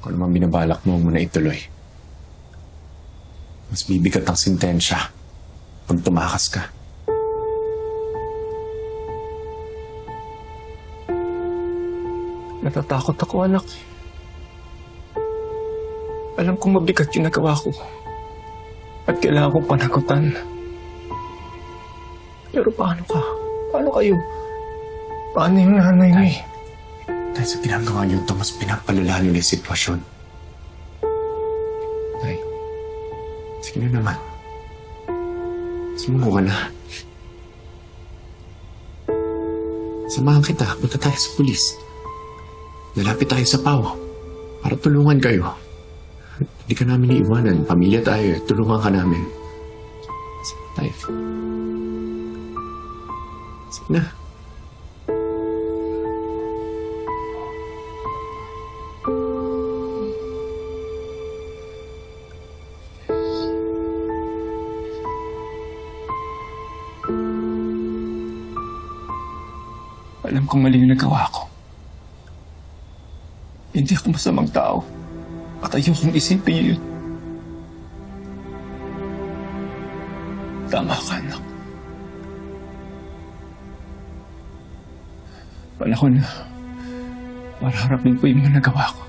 Kung naman binabalak mo muna ituloy. Mas bibigat ang sentensya pag tumakas ka. Natatakot ako, anak. Alam kong mabigat yung nagawa ko. At kailangan kong panagutan. Pero paano ka? Paano kayo? Paano yung nanay mo eh? Dahil sa ginagawa niyo ito, mas pinapalala niyo yung sitwasyon. Tay, sige na naman. Sumuko ka na. Samahan kita. Punta tayo sa pulis. Lalapit tayo sa PAW para tulungan kayo. Hindi ka namin iiwanan. Pamilya tayo. Tulungan ka namin. Sige tayo. Sige na. Alam kong mali yung nagawa ko. Hindi ako masamang tao. At ayokong isipin yun. Tama ka, anak. Panahon na para harapin ko yung mga nagawa ko.